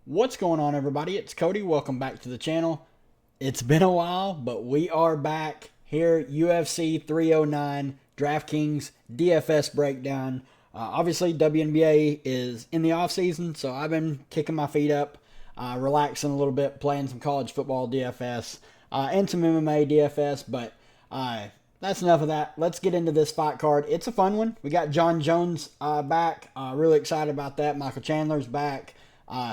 What's going on, everybody? It's Cody. Welcome back to the channel. It's been a while, but we are back here. UFC 309 Draftkings DFS breakdown. Obviously, WNBA is in the off season, so I've been kicking my feet up, relaxing a little bit, playing some college football DFS and some MMA DFS. But that's enough of that. Let's get into this fight card. It's a fun one. We got John Jones back. Really excited about that. Michael Chandler's back.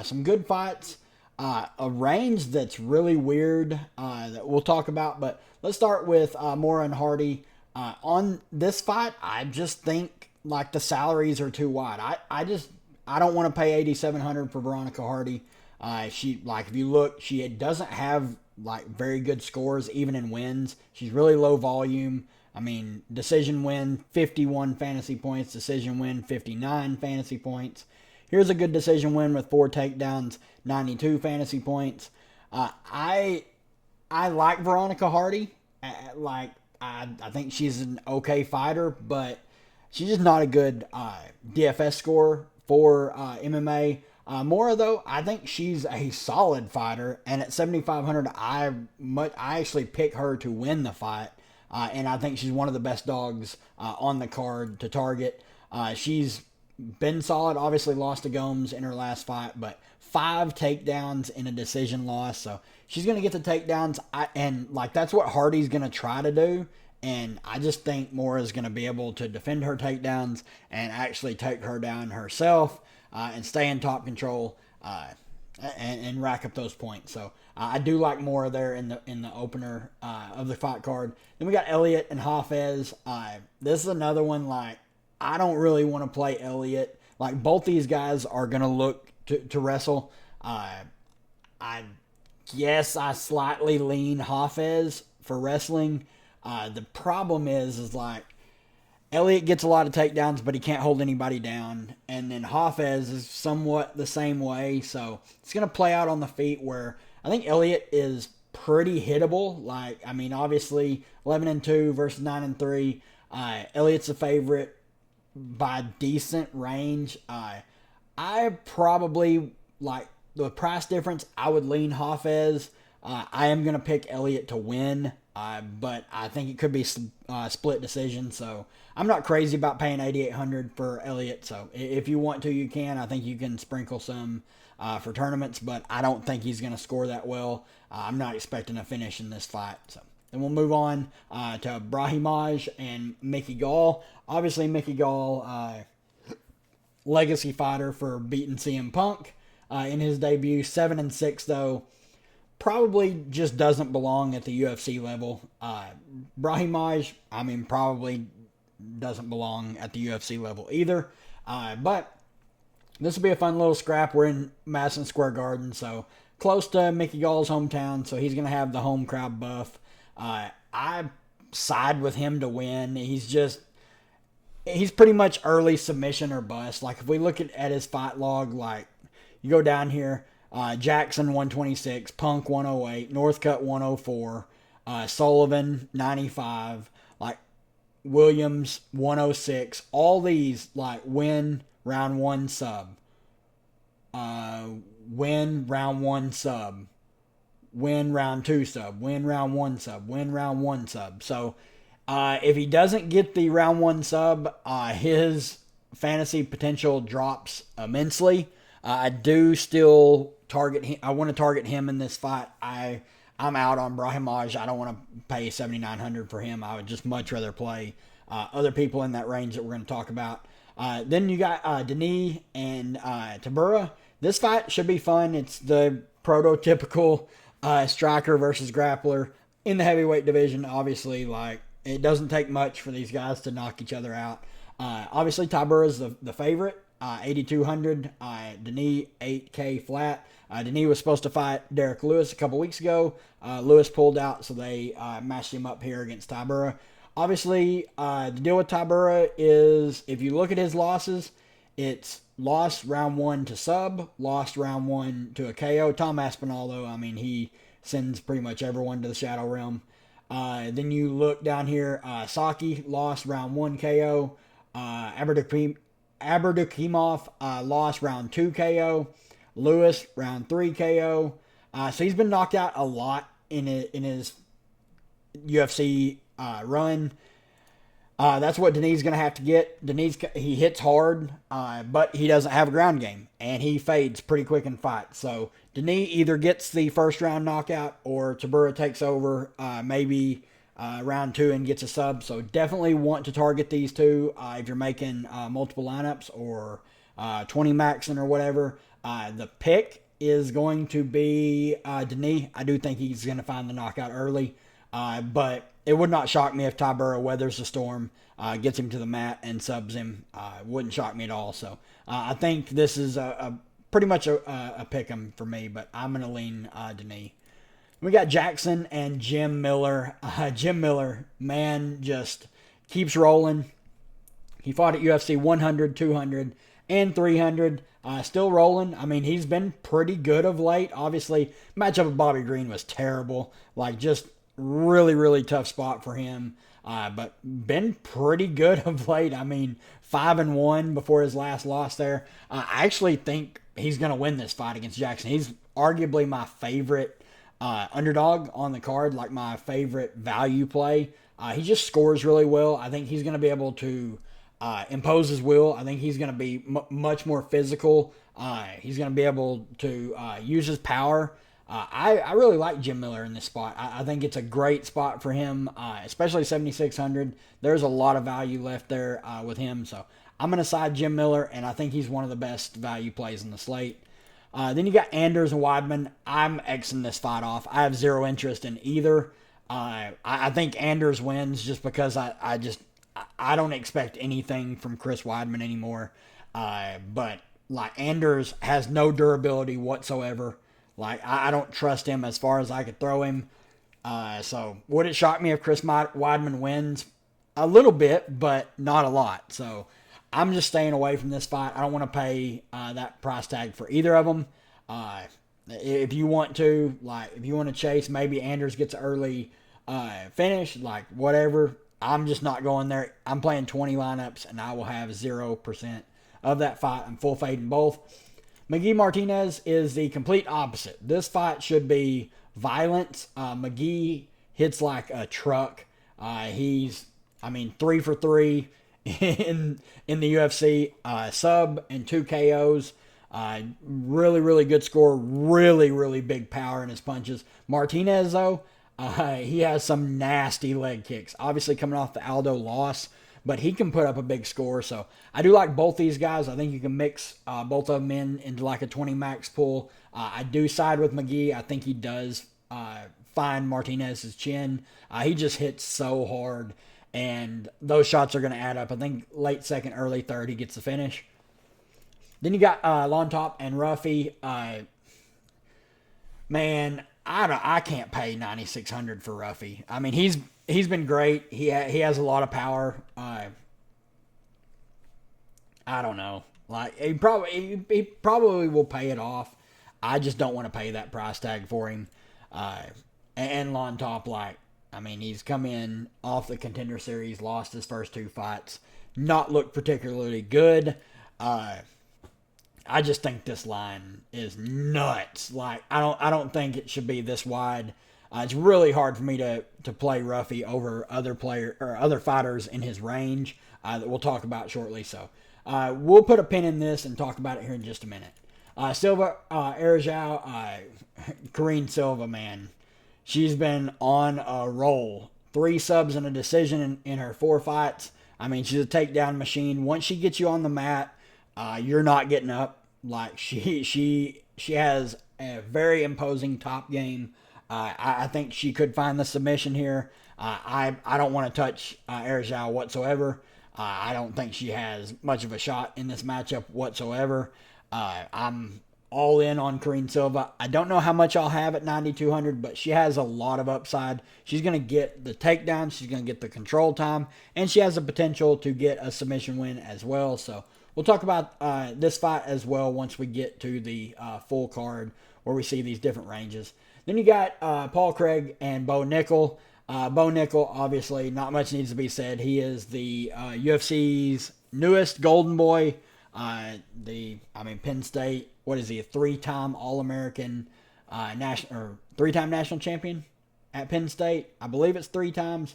Some good fights. A range that's really weird that we'll talk about. But let's start with Mora and Hardy. On this fight, I just think like the salaries are too wide. I don't want to pay 8,700 for Veronica Hardy. She like if you look, she doesn't have like very good scores even in wins. She's really low volume. I mean, decision win 51 fantasy points, decision win 59 fantasy points. Here's a good decision win with 4 takedowns, 92 fantasy points. I like Veronica Hardy. I think she's an okay fighter, but she's just not a good DFS scorer for MMA. Mora though, I think she's a solid fighter, and at 7,500, I actually pick her to win the fight, and I think she's one of the best dogs on the card to target. She's been solid. Obviously lost to Gomes in her last fight, but 5 takedowns in a decision loss. So she's going to get the takedowns. And that's what Hardy's going to try to do. And I just think Mora is going to be able to defend her takedowns and actually take her down herself and stay in top control and rack up those points. So I do like Mora there in the opener of the fight card. Then we got Elliott and Hafez. This is another one I don't really want to play Elliott. Like both these guys are gonna look to wrestle. I guess I slightly lean Hafez for wrestling. The problem is like Elliott gets a lot of takedowns, but he can't hold anybody down. And then Hafez is somewhat the same way. So it's gonna play out on the feet where I think Elliott is pretty hittable. Obviously 11-2 versus 9-3. Elliott's a favorite by decent range. I probably like the price difference. I would lean Hafez. I am going to pick Elliott to win, but I think it could be split decision. So I'm not crazy about paying 8,800 for Elliott. So if you want to, you can. I think you can sprinkle some for tournaments, but I don't think he's going to score that well. I'm not expecting a finish in this fight. So then we'll move on to Brahimaj and Mickey Gall. Obviously, Mickey Gall, legacy fighter for beating CM Punk in his debut. 7-6 though, probably just doesn't belong at the UFC level. Brahimaj, probably doesn't belong at the UFC level either. But this will be a fun little scrap. We're in Madison Square Garden, so close to Mickey Gall's hometown, so he's going to have the home crowd buff. I side with him to win. He's pretty much early submission or bust. Like if we look at his fight log, like you go down here, Jackson 126, Punk 108, Northcutt 104, Sullivan 95, like Williams 106. All these like win round 1 sub, win round 1 sub, win round 2 sub, win round 1 sub, win round 1 sub. So if he doesn't get the round 1 sub, his fantasy potential drops immensely. I do still target him. I want to target him in this fight. I'm out on Brahimaj. I don't want to pay 7,900 for him. I would just much rather play other people in that range that we're going to talk about. Then you got Denis and Tabura. This fight should be fun. It's the prototypical striker versus grappler in the heavyweight division. Obviously, like it doesn't take much for these guys to knock each other out. Obviously, Tybura is the favorite, 8,200. Denis 8K flat. Denis was supposed to fight Derek Lewis a couple weeks ago. Lewis pulled out, so they matched him up here against Tybura. Obviously, the deal with Tybura is if you look at his losses, it's lost round 1 to sub, lost round 1 to a KO. Tom Aspinall, though, he sends pretty much everyone to the Shadow Realm. Then you look down here, Saki lost round 1 KO. Aberdukimov lost round 2 KO. Lewis, round 3 KO. So he's been knocked out a lot in his UFC run. That's what Denis going to have to get. Denis, he hits hard, but he doesn't have a ground game, and he fades pretty quick in fights. So Denis either gets the first round knockout, or Tybura takes over maybe round 2 and gets a sub. So definitely want to target these two if you're making multiple lineups or 20 maxing or whatever. The pick is going to be Denis. I do think he's going to find the knockout early, but it would not shock me if Tybura weathers the storm, gets him to the mat, and subs him. Wouldn't shock me at all. So I think this is a pretty much a pick 'em for me, but I'm going to lean Denis. We got Jackson and Jim Miller. Jim Miller, man, just keeps rolling. He fought at UFC 100, 200, and 300. Still rolling. I mean, he's been pretty good of late. Obviously, matchup with Bobby Green was terrible. Like, just really, really tough spot for him. But been pretty good of late. I mean, 5-1 before his last loss there. I actually think he's going to win this fight against Jackson. He's arguably my favorite underdog on the card, like my favorite value play. He just scores really well. I think he's going to be able to impose his will. I think he's going to be much more physical. He's going to be able to use his power. I really like Jim Miller in this spot. I think it's a great spot for him, especially 7,600. There's a lot of value left there with him. So I'm going to side Jim Miller, and I think he's one of the best value plays in the slate. Then you got Anders and Weidman. I'm Xing this fight off. I have zero interest in either. I think Anders wins just because I don't expect anything from Chris Weidman anymore. But like, Anders has no durability whatsoever. Like, I don't trust him as far as I could throw him. So would it shock me if Chris Weidman wins? A little bit, but not a lot. So I'm just staying away from this fight. I don't want to pay that price tag for either of them. If you want to, chase, maybe Anders gets an early finish, like whatever. I'm just not going there. I'm playing 20 lineups, and I will have 0% of that fight. I'm full fading both. McGee Martinez is the complete opposite. This fight should be violence. McGee hits like a truck. He's 3 for 3 in the UFC. Sub and 2 KOs. Really, really good score. Really, really big power in his punches. Martinez, though, he has some nasty leg kicks. Obviously coming off the Aldo loss, but he can put up a big score. So I do like both these guys. I think you can mix both of them into like a 20 max pool. I do side with McGee. I think he does find Martinez's chin. He just hits so hard, and those shots are going to add up. I think late second, early third, he gets the finish. Then you got Lontop and Ruffy. Man, I can't pay 9,600 for Ruffy. I mean, he's been great. He has a lot of power. I don't know. Like, he probably will pay it off. I just don't want to pay that price tag for him. And Lontop, he's come in off the Contender Series, lost his first 2 fights, not looked particularly good. I just think this line is nuts. Like, I don't think it should be this wide. It's really hard for me to play Ruffy over other fighters in his range that we'll talk about shortly. So we'll put a pin in this and talk about it here in just a minute. Silva, Arajau, Karine Silva, man, she's been on a roll. 3 subs and a decision in her 4 fights. I mean, she's a takedown machine. Once she gets you on the mat, you're not getting up. Like, she has a very imposing top game. I think she could find the submission here. I don't want to touch Arajau whatsoever. I don't think she has much of a shot in this matchup whatsoever. I'm all in on Karine Silva. I don't know how much I'll have at 9,200, but she has a lot of upside. She's going to get the takedown. She's going to get the control time, and she has the potential to get a submission win as well. So we'll talk about this fight as well once we get to the full card where we see these different ranges. Then you got Paul Craig and Bo Nickel. Bo Nickel, obviously, not much needs to be said. He is the UFC's newest golden boy. Penn State. What is he? A three-time All-American, national or three-time national champion at Penn State. I believe it's three times.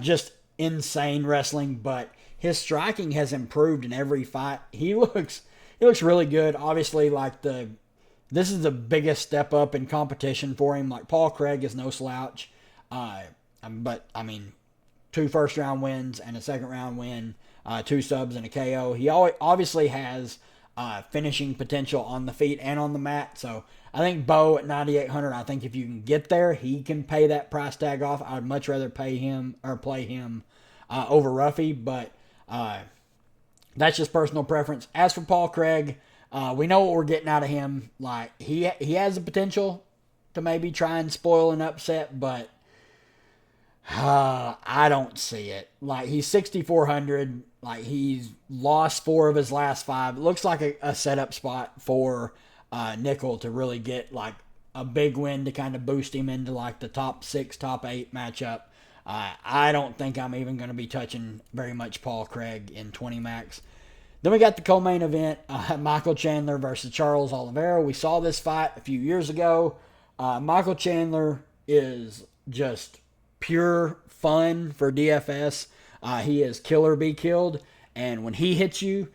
Just insane wrestling, but his striking has improved in every fight. He looks really good. Obviously, this is the biggest step up in competition for him. Like Paul Craig is no slouch, but I mean, 2 first-round wins and a second-round win, 2 subs and a KO. He obviously has finishing potential on the feet and on the mat. So I think Bo at 9,800. I think if you can get there, he can pay that price tag off. I'd much rather play him over Ruffy, but that's just personal preference. As for Paul Craig, we know what we're getting out of him. Like he has the potential to maybe try and spoil an upset, but I don't see it. Like he's 6,400. Like he's lost 4 of his last 5. It looks like a setup spot for Nickel to really get like a big win to kind of boost him into like the top 6, top 8 matchup. I don't think I'm even going to be touching very much Paul Craig in 20 max. Then we got the co-main event, Michael Chandler versus Charles Oliveira. We saw this fight a few years ago. Michael Chandler is just pure fun for DFS. He is kill or be killed, and when he hits you,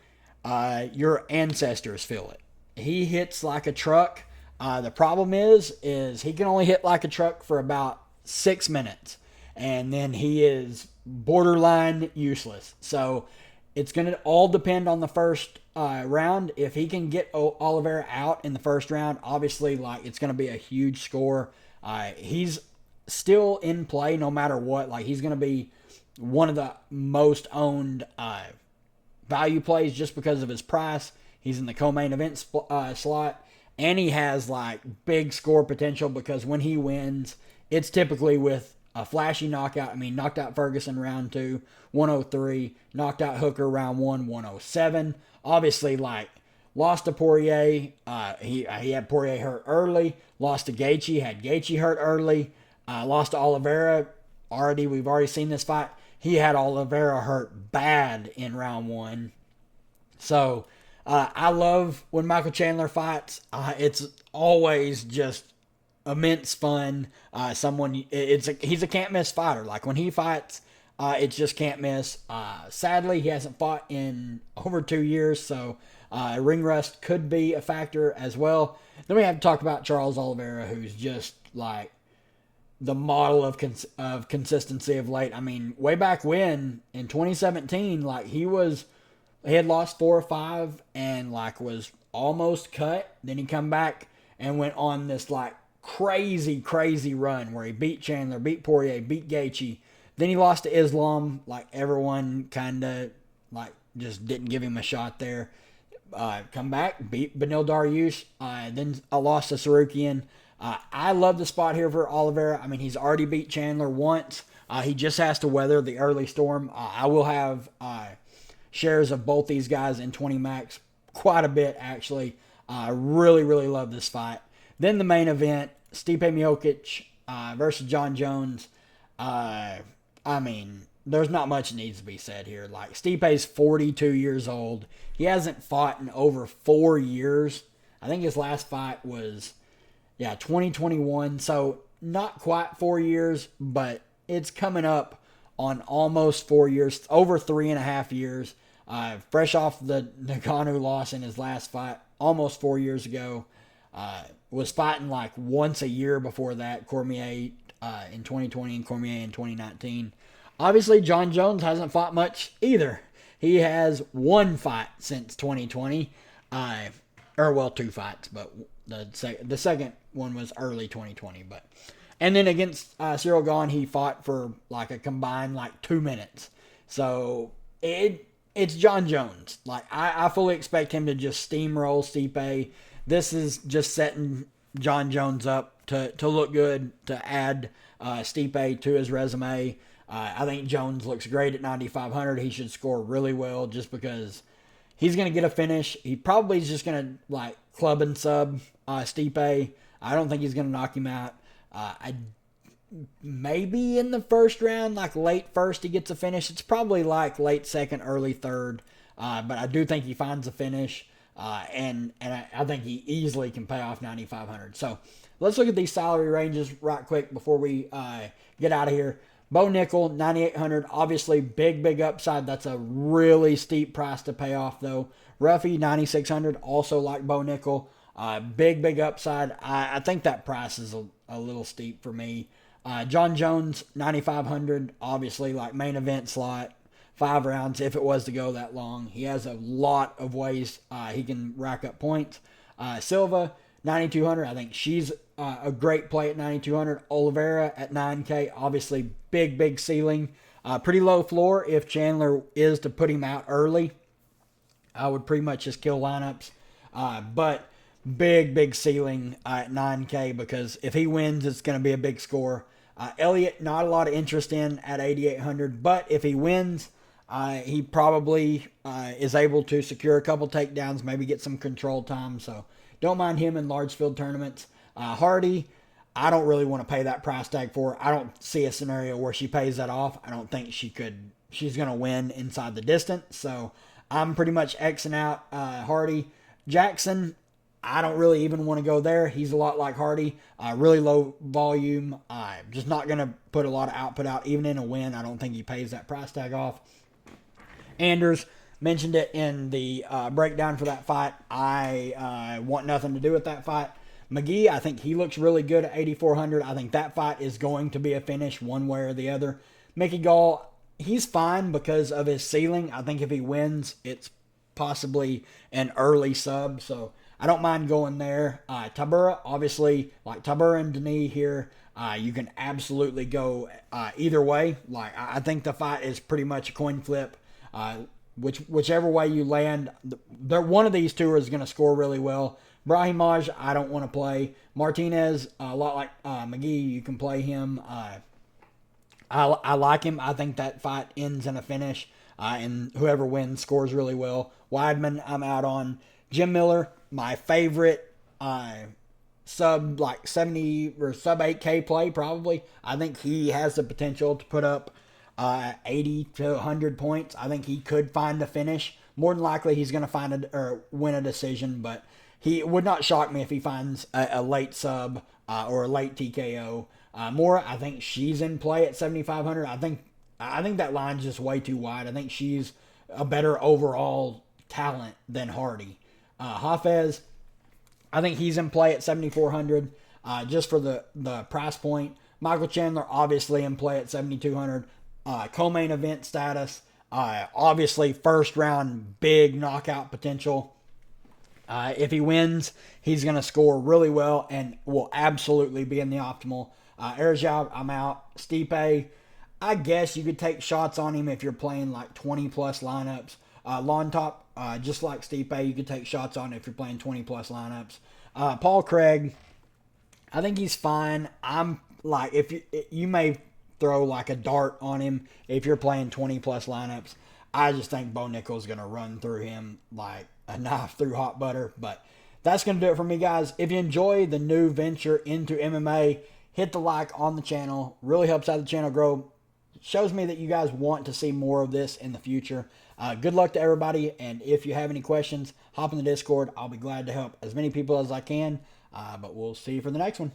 your ancestors feel it. He hits like a truck. The problem is he can only hit like a truck for about 6 minutes, and then he is borderline useless. So it's going to all depend on the first round. If he can get Oliveira out in the first round, obviously, like it's going to be a huge score. He's still in play no matter what. Like he's going to be one of the most owned value plays just because of his price. He's in the co-main event slot, and he has like big score potential because when he wins, it's typically with a flashy knockout. I mean, knocked out Ferguson round 2, 103. Knocked out Hooker round 1, 107. Obviously, like, lost to Poirier. He had Poirier hurt early. Lost to Gaethje. Had Gaethje hurt early. Lost to Oliveira. We've already seen this fight. He had Oliveira hurt bad in round 1. So, I love when Michael Chandler fights. It's always just immense fun. He's a can't miss fighter. Like when he fights, it's just can't miss. Sadly, he hasn't fought in over 2 years, so ring rust could be a factor as well. Then we have to talk about Charles Oliveira, who's just like the model of consistency of late. I mean, way back when in 2017, like he had lost 4 or 5 and like was almost cut. Then he come back and went on this like crazy run where he beat Chandler, beat Poirier, beat Gaethje. Then he lost to Islam. Like everyone kind of like just didn't give him a shot there. Come back, beat Beneil Dariush. Then a loss to Sarukian. I love the spot here for Oliveira. I mean, he's already beat Chandler once. He just has to weather the early storm. I will have shares of both these guys in 20 max quite a bit, actually. I really love this fight. Then the main event, Stipe Miocic versus John Jones. I mean, there's not much that needs to be said here. Like, Stipe's 42 years old. He hasn't fought in over 4 years. I think his last fight was, 2021. So, not quite 4 years, but it's coming up on almost 4 years, over 3.5 years. Fresh off the Ngannou loss in his last fight, almost 4 years ago. Was fighting like once a year before that, Cormier in 2020 and Cormier in 2019. Obviously, John Jones hasn't fought much either. He has 1 fight since 2020. 2 fights, but the second one was early 2020. And then against Cyril Gane, he fought for like a combined like 2 minutes. So it's John Jones. Like I fully expect him to just steamroll Stipe. This is just setting John Jones up to look good, to add Stipe to his resume. I think Jones looks great at 9,500. He should score really well just because he's going to get a finish. He probably is just going to like club and sub Stipe. I don't think he's going to knock him out. Maybe in the first round, like late first, he gets a finish. It's probably like late second, early third. but I do think he finds a finish, and I think he easily can pay off 9,500. So let's look at these salary ranges right quick before we get out of here. Bo Nickel, 9,800. Obviously, big upside. That's a really steep price to pay off, though. Ruffy, 9,600. Also like Bo Nickel. Big upside. I think that price is a little steep for me. John Jones, 9,500. Obviously, like main event slot. 5 rounds if it was to go that long. He has a lot of ways he can rack up points. Silva, 9,200. I think she's a great play at 9,200. Oliveira at 9K. Obviously, big ceiling. Pretty low floor if Chandler is to put him out early. I would pretty much just kill lineups. But big ceiling at 9K because if he wins, it's going to be a big score. Elliott, not a lot of interest in at 8,800. But if he wins, he probably is able to secure a couple takedowns, maybe get some control time. So don't mind him in large field tournaments. Hardy, I don't really want to pay that price tag for. I don't see a scenario where she pays that off. I don't think she's going to win inside the distance. So I'm pretty much Xing out Hardy. Jackson, I don't really even want to go there. He's a lot like Hardy. Really low volume. Just not going to put a lot of output out. Even in a win, I don't think he pays that price tag off. Anders, mentioned it in the breakdown for that fight. I want nothing to do with that fight. McGee, I think he looks really good at 8,400. I think that fight is going to be a finish one way or the other. Mickey Gall, he's fine because of his ceiling. I think if he wins, it's possibly an early sub. So I don't mind going there. Tabura, obviously, like Tabura and Denis here, you can absolutely go either way. Like I think the fight is pretty much a coin flip. Whichever way you land, one of these two is going to score really well. Brahim Maj, I don't want to play. Martinez, a lot like McGee, you can play him. I like him. I think that fight ends in a finish, and whoever wins scores really well. Weidman, I'm out on. Jim Miller, my favorite sub like 70 or sub 8K play probably. I think he has the potential to put up 80 to 100 points. I think he could find a finish. More than likely, he's going to win a decision, but it would not shock me if he finds a late sub or a late TKO. Mora, I think she's in play at 7,500. I think that line's just way too wide. I think she's a better overall talent than Hardy. Hafez, I think he's in play at 7,400 just for the price point. Michael Chandler, obviously in play at 7,200. Co-main event status. Obviously, first round, big knockout potential. If he wins, he's going to score really well and will absolutely be in the optimal. Erzhov, I'm out. Stipe, I guess you could take shots on him if you're playing like 20-plus lineups. Lawn Top, just like Stipe, you could take shots on if you're playing 20-plus lineups. Paul Craig, I think he's fine. I'm like, if you may throw like a dart on him if you're playing 20-plus lineups. I just think Bo Nickel's going to run through him like a knife through hot butter. But that's going to do it for me, guys. If you enjoy the new venture into MMA, hit the like on the channel. Really helps out the channel grow. Shows me that you guys want to see more of this in the future. Good luck to everybody. And if you have any questions, hop in the Discord. I'll be glad to help as many people as I can. But we'll see you for the next one.